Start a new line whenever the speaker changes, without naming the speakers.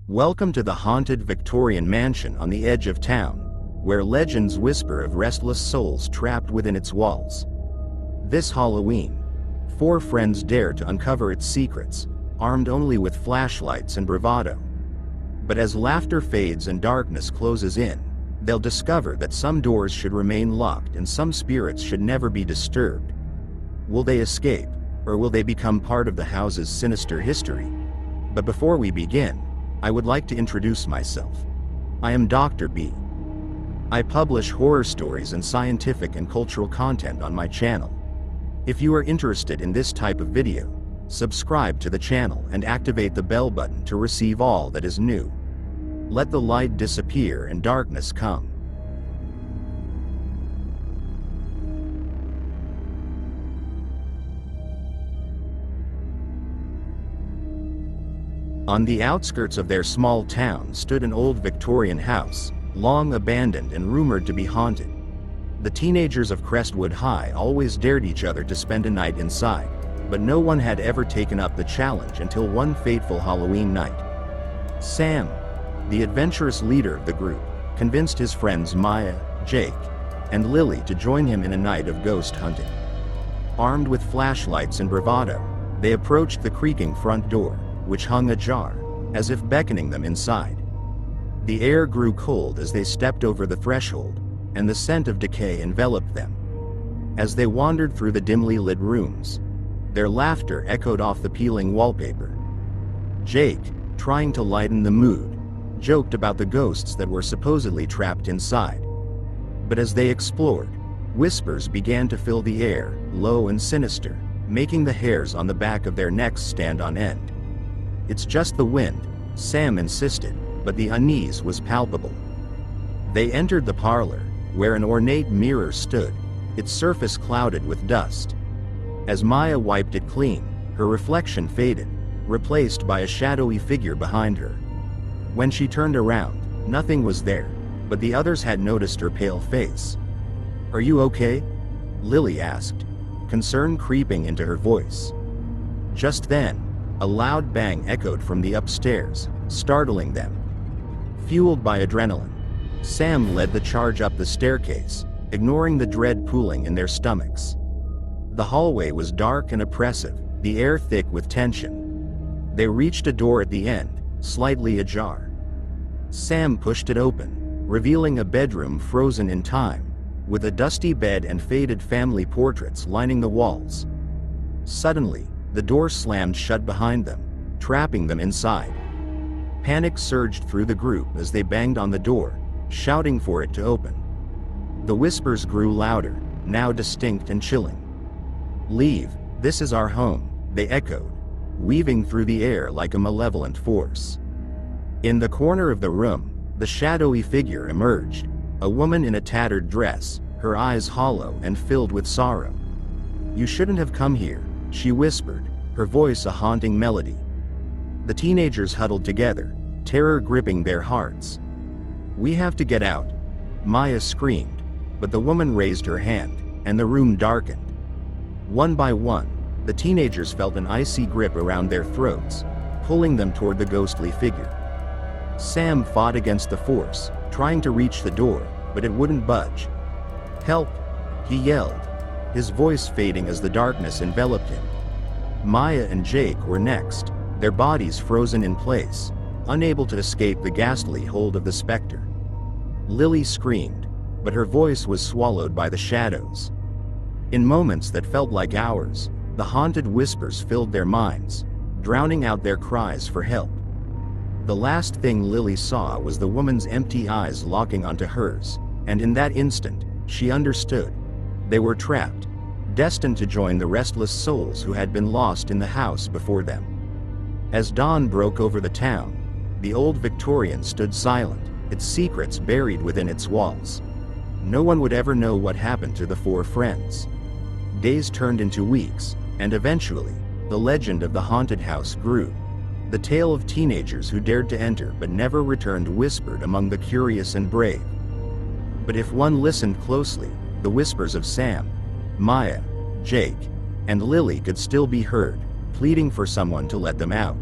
Welcome to the haunted Victorian mansion on the edge of town, where legends whisper of restless souls trapped within its walls. This Halloween, 4 friends dare to uncover its secrets, armed only with flashlights and bravado. But as laughter fades and darkness closes in, they'll discover that some doors should remain locked and some spirits should never be disturbed. Will they escape, or will they become part of the house's sinister history? But before we begin, I would like to introduce myself. I am Dr. B. I publish horror stories and scientific and cultural content on my channel. If you are interested in this type of video, subscribe to the channel and activate the bell button to receive all that is new. Let the light disappear and darkness come. On the outskirts of their small town stood an old Victorian house, long abandoned and rumored to be haunted. The teenagers of Crestwood High always dared each other to spend a night inside, but no one had ever taken up the challenge until one fateful Halloween night. Sam, the adventurous leader of the group, convinced his friends Maya, Jake, and Lily to join him in a night of ghost hunting. Armed with flashlights and bravado, they approached the creaking front door, which hung ajar, as if beckoning them inside. The air grew cold as they stepped over the threshold, and the scent of decay enveloped them. As they wandered through the dimly lit rooms, their laughter echoed off the peeling wallpaper. Jake, trying to lighten the mood, joked about the ghosts that were supposedly trapped inside. But as they explored, whispers began to fill the air, low and sinister, making the hairs on the back of their necks stand on end. "It's just the wind," Sam insisted, but the unease was palpable. They entered the parlor, where an ornate mirror stood, its surface clouded with dust. As Maya wiped it clean, her reflection faded, replaced by a shadowy figure behind her. When she turned around, nothing was there, but the others had noticed her pale face. "Are you okay?" Lily asked, concern creeping into her voice. Just then, a loud bang echoed from the upstairs, startling them. Fueled by adrenaline, Sam led the charge up the staircase, ignoring the dread pooling in their stomachs. The hallway was dark and oppressive, the air thick with tension. They reached a door at the end, slightly ajar. Sam pushed it open, revealing a bedroom frozen in time, with a dusty bed and faded family portraits lining the walls. Suddenly, the door slammed shut behind them, trapping them inside. Panic surged through the group as they banged on the door, shouting for it to open. The whispers grew louder, now distinct and chilling. "Leave, this is our home," they echoed, weaving through the air like a malevolent force. In the corner of the room, the shadowy figure emerged, a woman in a tattered dress, her eyes hollow and filled with sorrow. "You shouldn't have come here," she whispered, her voice a haunting melody. The teenagers huddled together, terror gripping their hearts. "We have to get out," Maya screamed, but the woman raised her hand, and the room darkened. One by one, the teenagers felt an icy grip around their throats, pulling them toward the ghostly figure. Sam fought against the force, trying to reach the door, but it wouldn't budge. "Help!" he yelled, his voice fading as the darkness enveloped him. Maya and Jake were next, their bodies frozen in place, unable to escape the ghastly hold of the specter. Lily screamed, but her voice was swallowed by the shadows. In moments that felt like hours, the haunted whispers filled their minds, drowning out their cries for help. The last thing Lily saw was the woman's empty eyes locking onto hers, and in that instant, she understood. They were trapped, destined to join the restless souls who had been lost in the house before them. As dawn broke over the town, the old Victorian stood silent, its secrets buried within its walls. No one would ever know what happened to the 4 friends. Days turned into weeks, and eventually, the legend of the haunted house grew. The tale of teenagers who dared to enter but never returned whispered among the curious and brave. But if one listened closely, the whispers of Sam, Maya, Jake, and Lily could still be heard, pleading for someone to let them out.